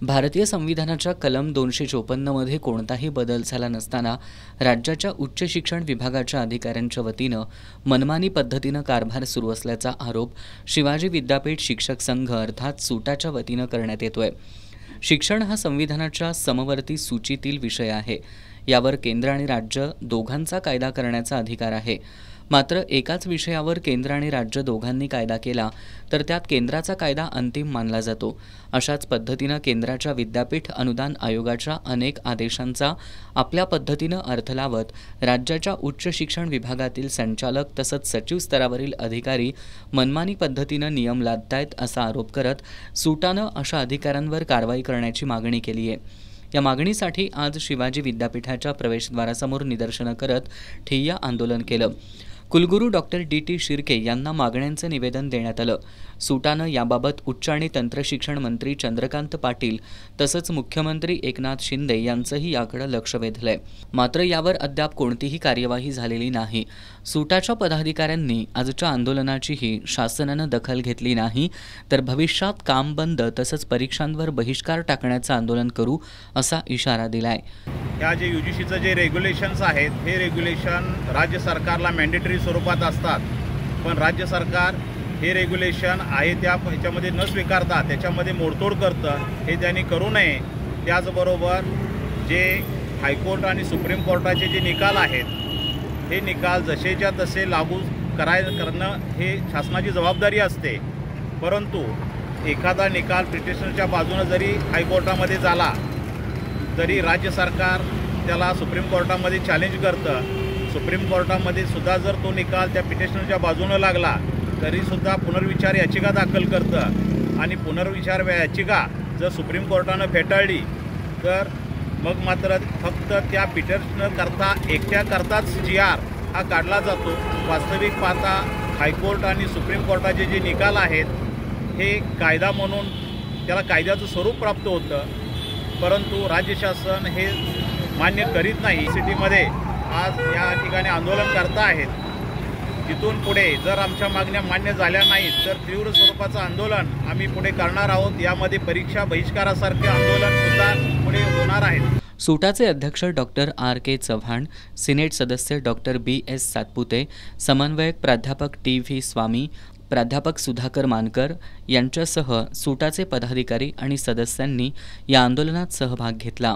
भारतीय संविधानाच्या कलम 254 मध्ये कोणताही बदल झाला नसताना राज्याच्या उच्च शिक्षण विभागाच्या अधिकाऱ्यांच्या वतीनं मनमानी पद्धतीनं कारभार सुरू असल्याचा आरोप शिवाजी विद्यापीठ शिक्षक संघ अर्थात सूटाच्या वतीनं करण्यात येतोय। शिक्षण हा संविधानाच्या समवर्ती सूचीतील विषय आहे। यावर केंद्र आणि राज्य दोघांचा कायदा करण्याचा अधिकार आहे। मात्र एकाच विषयावर केंद्र आणि राज्य दोघांनी कायदा केला तर त्यात केंद्राचा कायदा अंतिम मानला जातो। अशाच पद्धतीनं केंद्राच्या विद्यापीठ अनुदान आयोगाच्या अनेक आदेशांचा आपल्या पद्धतीनं अर्थ लावत राज्याच्या उच्च शिक्षण विभागातील संचालक तसंच सचिव स्तरावरील अधिकारी मनमानी पद्धतीनं नियम लादतायत असा आरोप करत सूटानं अशा अधिकाऱ्यांवर कारवाई करण्याची मागणी केली आहे। या मागणीसाठी आज शिवाजी विद्यापीठाच्या प्रवेशद्वारासमोर निदर्शनं करत ठिय्या आंदोलन केलं। कुलगुरू डॉक्टर डी.टी. शिर्के यांना मागण्यांचं निवेदन देण्यात आलं। सूटानं याबाबत उच्च आणि तंत्रशिक्षण मंत्री चंद्रकांत पाटील तसंच मुख्यमंत्री एकनाथ शिंदे यांचंही याकडे लक्ष वेधलंय। मात्र यावर अद्याप कोणतीही कार्यवाही झालेली नाही। सूटाच्या पदाधिकाऱ्यांनी आजच्या आंदोलनाचीही शासनानं दखल घेतली नाही तर भविष्यात काम बंद तसंच परीक्षांवर बहिष्कार टाकण्याचं आंदोलन करू असा इशारा दिलाय। या जे यूजीसीचं जे रेग्युलेशन्स आहेत हे रेग्युलेशन राज्य सरकारला मॅन्डेटरी स्वरूपात असतात, पण राज्य सरकार हे रेग्युलेशन आहे ह्याच्यामध्ये न स्वीकारता त्याच्यामध्ये मोडतोड करतं। हे त्यांनी करू नये। त्याचबरोबर जे हायकोर्ट आणि सुप्रीम कोर्टाचे जे निकाल आहेत हे निकाल जसेच्या तसे लागू करणं हे शासनाची जबाबदारी असते, परंतु एखादा निकाल पिटिशनरच्या बाजूने जरी हायकोर्टामध्ये झाला तरी राज्य सरकार त्याला सुप्रीम कोर्टामध्ये चॅलेंज करतं। सुप्रीम कोर्टामध्ये सुद्धा जर तो निकाल त्या पिटिशनरच्या बाजूने लागला तरीसुद्धा पुनर्विचार याचिका दाखल करतं आणि पुनर्विचार याचिका जर सुप्रीम कोर्टानं फेटाळली तर मग मात्र फक्त त्या पिटिशनरकरता एकट्याकरताच GR हा काढला जातो। वास्तविक पाहता हायकोर्ट आणि सुप्रीम कोर्टाचे जे निकाल आहेत हे कायदा म्हणून त्याला कायद्याचं स्वरूप प्राप्त होतं, परंतु राज्य शासन हे मान्य करीत नाही। सिटीमध्ये आज या ठिकाणी आंदोलन करता आहेत। तिथून पुढे जर आमच्या मागण्या मान्य झाल्या नाहीत तर तीव्र स्वरूपाचं आंदोलन आम्ही पुढे करणार आहोत। यामध्ये परीक्षा बहिष्कारासारखे आंदोलन सुद्धा पुढे होणार आहेत। सूटाचे अध्यक्ष डॉक्टर R.K. चव्हाण, सिनेट सदस्य डॉक्टर B.S. सातपुते, समन्वयक प्राध्यापक T.V. स्वामी, प्राध्यापक सुधाकर मानकर यांच्यासह सूटाचे पदाधिकारी आणि सदस्यांनी या आंदोलनात सहभाग घेतला।